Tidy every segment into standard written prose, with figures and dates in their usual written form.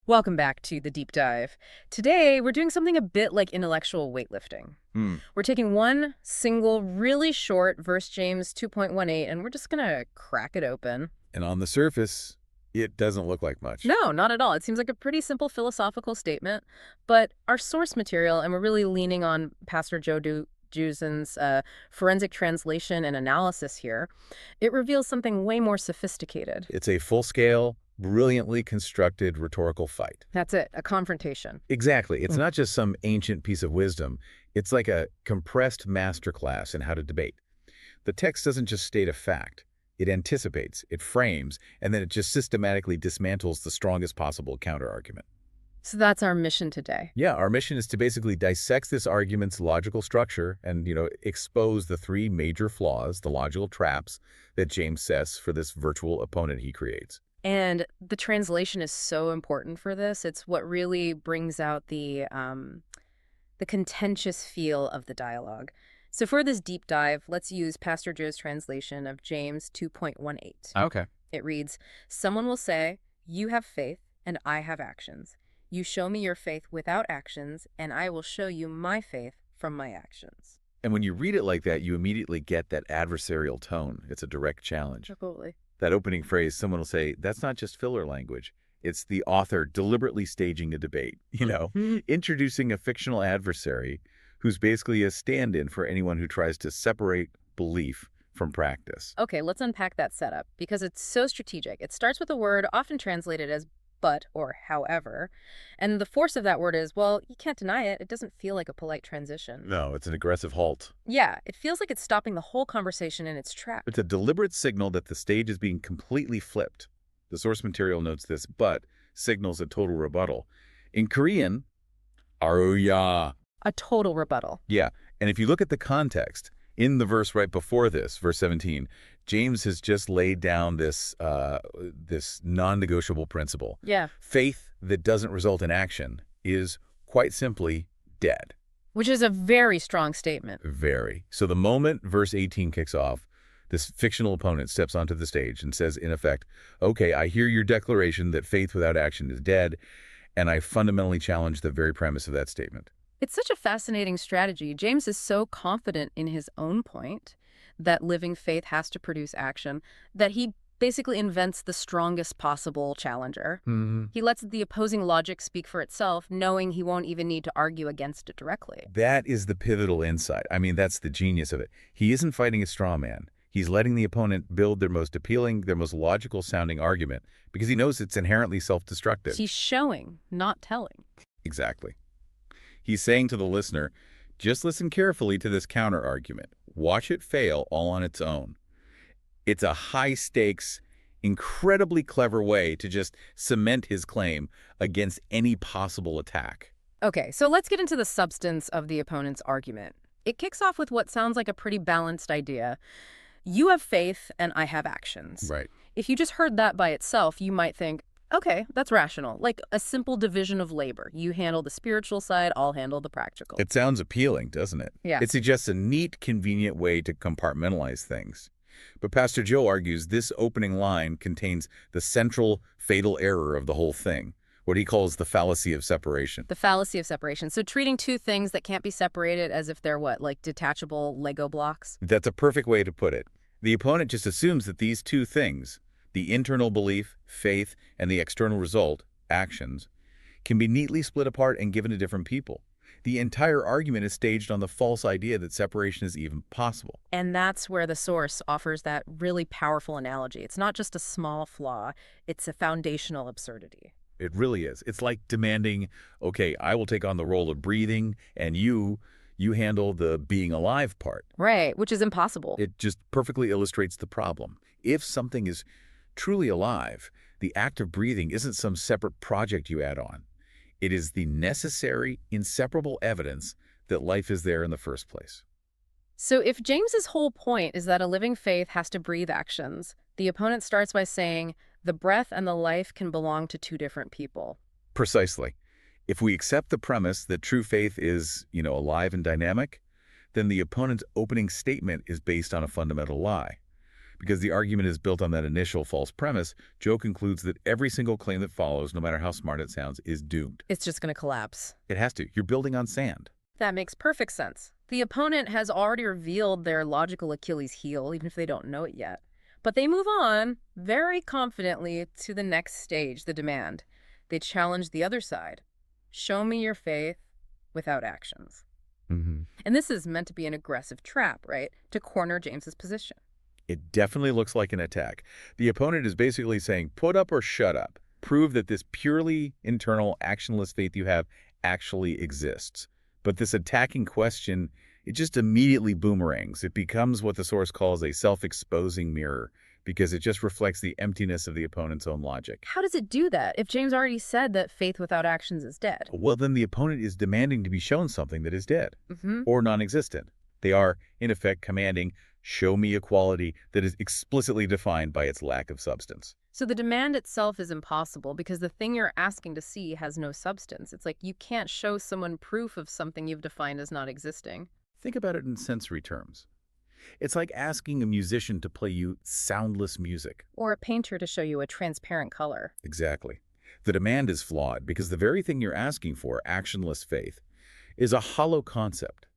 Welcome back to the deep dive. Today, we're doing something a bit like intellectual weightlifting. Hmm. We're taking one single, really short verse James 2.18, and we're just going to crack it open. And on the surface, it doesn't look like much. No, not at all. It seems like a pretty simple philosophical statement, but our source material, and we're really leaning on Pastor Duckeun's forensic translation and analysis here, it reveals something way more sophisticated. It's a full-scale, brilliantly constructed rhetorical fight. That's it, a confrontation. Exactly. It's not just some ancient piece of wisdom. It's like a compressed masterclass in how to debate. The text doesn't just state a fact. It anticipates, it frames, and then it just systematically dismantles the strongest possible counterargument. So that's our mission today. Yeah, our mission is to basically dissect this argument's logical structure and, expose the three major flaws, the logical traps that James sets for this virtual opponent he creates. And the translation is so important for this. It's what really brings out the contentious feel of the dialogue. So for this deep dive, let's use Pastor Joe's translation of James 2.18. Okay. It reads, "Someone will say, 'You have faith, and I have actions. You show me your faith without actions, and I will show you my faith from my actions.'" And when you read it like that, you immediately get that adversarial tone. It's a direct challenge. Absolutely. That opening phrase, someone will say, that's not just filler language. It's the author deliberately staging a debate, introducing a fictional adversary who's basically a stand-in for anyone who tries to separate belief from practice. Okay, let's unpack that setup because it's so strategic. It starts with a word often translated as but or however. And the force of that word is, well, you can't deny it. It doesn't feel like a polite transition. No, it's an aggressive halt. Yeah, it feels like it's stopping the whole conversation in its tracks. It's a deliberate signal that the stage is being completely flipped. The source material notes this, but signals a total rebuttal. In Korean, aruya. A total rebuttal. Yeah, and if you look at the context, in the verse right before this, verse 17, James has just laid down this non-negotiable principle. Yeah. Faith that doesn't result in action is quite simply dead. Which is a very strong statement. Very. So the moment verse 18 kicks off, this fictional opponent steps onto the stage and says, in effect, okay, I hear your declaration that faith without action is dead, and I fundamentally challenge the very premise of that statement. It's such a fascinating strategy. James is so confident in his own point that living faith has to produce action that he basically invents the strongest possible challenger. He lets the opposing logic speak for itself, knowing he won't even need to argue against it directly. That is the pivotal insight. I mean, that's the genius of it. He isn't fighting a straw man. He's letting the opponent build their most appealing, their most logical sounding argument because he knows it's inherently self-destructive. He's showing, not telling. Exactly. He's saying to the listener, just listen carefully to this counter-argument. Watch it fail all on its own. It's a high-stakes, incredibly clever way to just cement his claim against any possible attack. Okay, so let's get into the substance of the opponent's argument. It kicks off with what sounds like a pretty balanced idea. You have faith and I have actions. Right. If you just heard that by itself, you might think, okay, that's rational. Like a simple division of labor. You handle the spiritual side, I'll handle the practical. It sounds appealing, doesn't it? Yeah. It suggests a neat, convenient way to compartmentalize things. But Pastor Joe argues this opening line contains the central fatal error of the whole thing, what he calls the fallacy of separation. The fallacy of separation. So treating two things that can't be separated as if they're what, like detachable Lego blocks? That's a perfect way to put it. The opponent just assumes that these two things, the internal belief, faith, and the external result, actions, can be neatly split apart and given to different people. The entire argument is staged on the false idea that separation is even possible. And that's where the source offers that really powerful analogy. It's not just a small flaw, it's a foundational absurdity. It really is. It's like demanding, okay, I will take on the role of breathing, and you handle the being alive part. Right, which is impossible. It just perfectly illustrates the problem. If something is truly alive, the act of breathing isn't some separate project you add on. It is the necessary, inseparable evidence that life is there in the first place. So if James's whole point is that a living faith has to breathe actions, the opponent starts by saying the breath and the life can belong to two different people. Precisely. If we accept the premise that true faith is, alive and dynamic, then the opponent's opening statement is based on a fundamental lie. Because the argument is built on that initial false premise, Joe concludes that every single claim that follows, no matter how smart it sounds, is doomed. It's just going to collapse. It has to. You're building on sand. That makes perfect sense. The opponent has already revealed their logical Achilles heel, even if they don't know it yet. But they move on very confidently to the next stage, the demand. They challenge the other side. Show me your faith without actions. Mm-hmm. And this is meant to be an aggressive trap, right? To corner James's position. It definitely looks like an attack. The opponent is basically saying, put up or shut up. Prove that this purely internal, actionless faith you have actually exists. But this attacking question, it just immediately boomerangs. It becomes what the source calls a self-exposing mirror, because it just reflects the emptiness of the opponent's own logic. How does it do that if James already said that faith without actions is dead? Well, then the opponent is demanding to be shown something that is dead Mm-hmm. or non-existent. They are, in effect, commanding, show me a quality that is explicitly defined by its lack of substance. So the demand itself is impossible because the thing you're asking to see has no substance. It's like you can't show someone proof of something you've defined as not existing. Think about it in sensory terms. It's like asking a musician to play you soundless music. Or a painter to show you a transparent color. Exactly. The demand is flawed because the very thing you're asking for, actionless faith, is a hollow concept.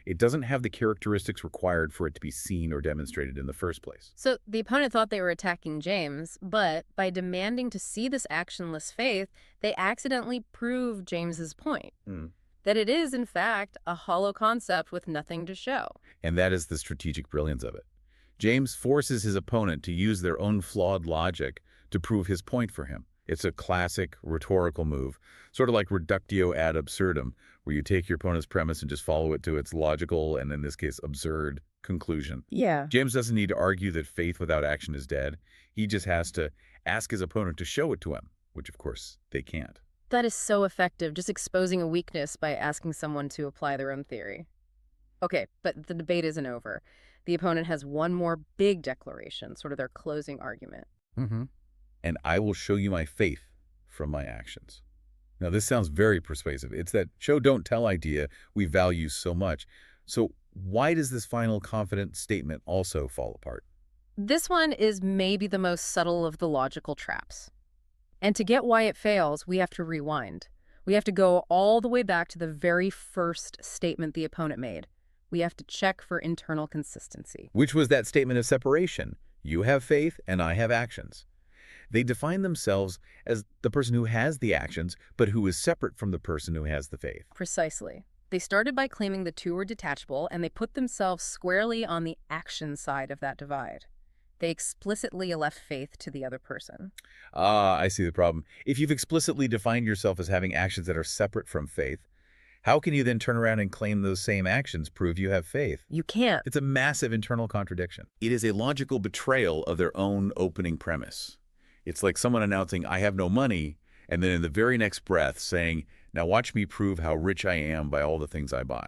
It doesn't have the characteristics required for it to be seen or demonstrated in the first place. So the opponent thought they were attacking James, but by demanding to see this actionless faith, they accidentally proved James's point. That it is, in fact, a hollow concept with nothing to show. And that is the strategic brilliance of it. James forces his opponent to use their own flawed logic to prove his point for him. It's a classic rhetorical move, sort of like reductio ad absurdum, where you take your opponent's premise and just follow it to its logical, and in this case, absurd, conclusion. Yeah. James doesn't need to argue that faith without action is dead. He just has to ask his opponent to show it to him, which, of course, they can't. That is so effective, just exposing a weakness by asking someone to apply their own theory. Okay, but the debate isn't over. The opponent has one more big declaration, sort of their closing argument. And I will show you my faith from my actions. Now, this sounds very persuasive. It's that show don't tell idea we value so much. So why does this final confident statement also fall apart? This one is maybe the most subtle of the logical traps. And to get why it fails, we have to rewind. We have to go all the way back to the very first statement the opponent made. We have to check for internal consistency. Which was that statement of separation. You have faith and I have actions. They define themselves as the person who has the actions, but who is separate from the person who has the faith. Precisely. They started by claiming the two were detachable, and they put themselves squarely on the action side of that divide. They explicitly left faith to the other person. Ah, I see the problem. If you've explicitly defined yourself as having actions that are separate from faith, how can you then turn around and claim those same actions prove you have faith? You can't. It's a massive internal contradiction. It is a logical betrayal of their own opening premise. It's like someone announcing, I have no money, and then in the very next breath saying, now watch me prove how rich I am by all the things I buy.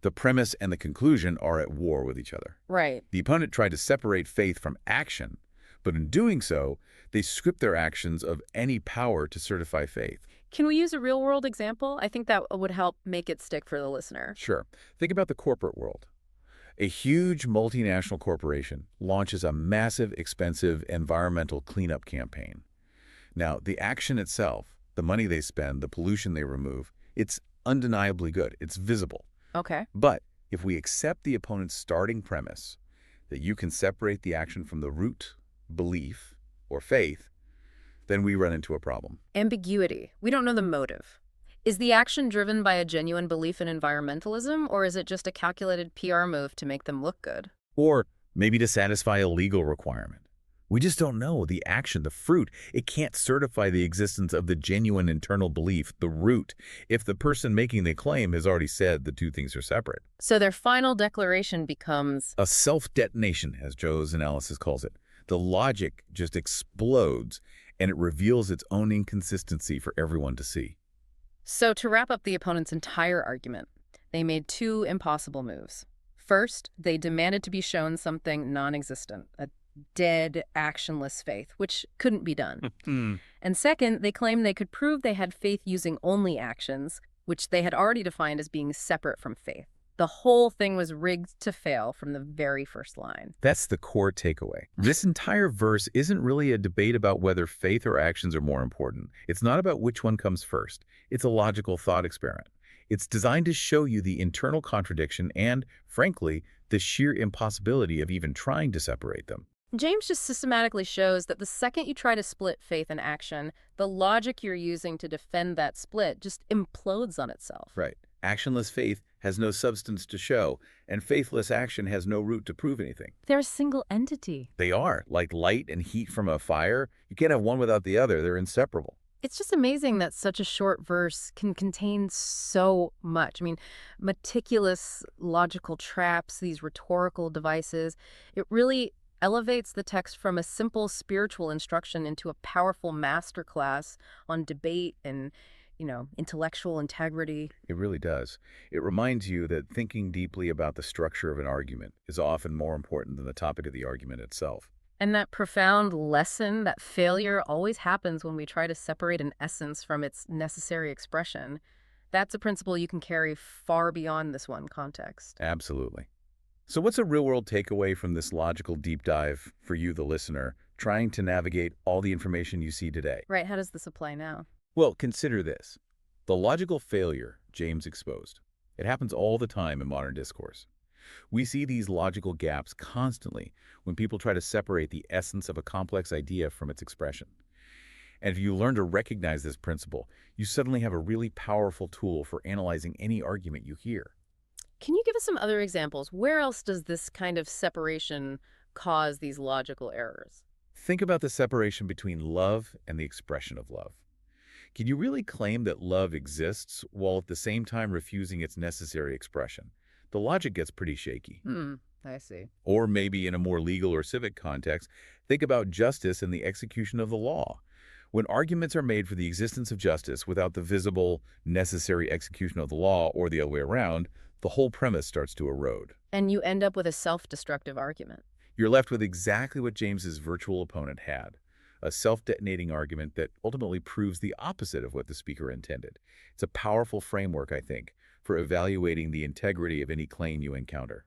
The premise and the conclusion are at war with each other. Right. The opponent tried to separate faith from action, but in doing so, they stripped their actions of any power to certify faith. Can we use a real-world example? I think that would help make it stick for the listener. Sure. Think about the corporate world. A huge multinational corporation launches a massive, expensive environmental cleanup campaign. Now, the action itself, the money they spend, the pollution they remove, it's undeniably good. It's visible. Okay. But if we accept the opponent's starting premise that you can separate the action from the root, belief, or faith, then we run into a problem. Ambiguity. We don't know the motive. Is the action driven by a genuine belief in environmentalism, or is it just a calculated PR move to make them look good? Or maybe to satisfy a legal requirement. We just don't know. The action, the fruit, it can't certify the existence of the genuine internal belief, the root, if the person making the claim has already said the two things are separate. So their final declaration becomes a self-detonation, as Joe's analysis calls it. The logic just explodes, and it reveals its own inconsistency for everyone to see. So to wrap up the opponent's entire argument, they made two impossible moves. First, they demanded to be shown something non-existent, a dead, actionless faith, which couldn't be done. And second, they claimed they could prove they had faith using only actions, which they had already defined as being separate from faith. The whole thing was rigged to fail from the very first line. That's the core takeaway. This entire verse isn't really a debate about whether faith or actions are more important. It's not about which one comes first. It's a logical thought experiment. It's designed to show you the internal contradiction and, frankly, the sheer impossibility of even trying to separate them. James just systematically shows that the second you try to split faith and action, the logic you're using to defend that split just implodes on itself. Right. Actionless faith has no substance to show, and faithless action has no root to prove anything. They're a single entity. They are, like light and heat from a fire. You can't have one without the other. They're inseparable. It's just amazing that such a short verse can contain so much. I mean, meticulous logical traps, these rhetorical devices. It really elevates the text from a simple spiritual instruction into a powerful masterclass on debate and, intellectual integrity. It really does. It reminds you that thinking deeply about the structure of an argument is often more important than the topic of the argument itself. And that profound lesson that failure always happens when we try to separate an essence from its necessary expression. That's a principle you can carry far beyond this one context. Absolutely. So what's a real-world takeaway from this logical deep dive for you, the listener, trying to navigate all the information you see today? Right, how does this apply now? Well, consider this. The logical failure James exposed. It happens all the time in modern discourse. We see these logical gaps constantly when people try to separate the essence of a complex idea from its expression. And if you learn to recognize this principle, you suddenly have a really powerful tool for analyzing any argument you hear. Can you give us some other examples? Where else does this kind of separation cause these logical errors? Think about the separation between love and the expression of love. Can you really claim that love exists while at the same time refusing its necessary expression? The logic gets pretty shaky. I see. Or maybe in a more legal or civic context, think about justice and the execution of the law. When arguments are made for the existence of justice without the visible, necessary execution of the law or the other way around, the whole premise starts to erode. And you end up with a self-destructive argument. You're left with exactly what James's virtual opponent had, a self-detonating argument that ultimately proves the opposite of what the speaker intended. It's a powerful framework, I think, for evaluating the integrity of any claim you encounter.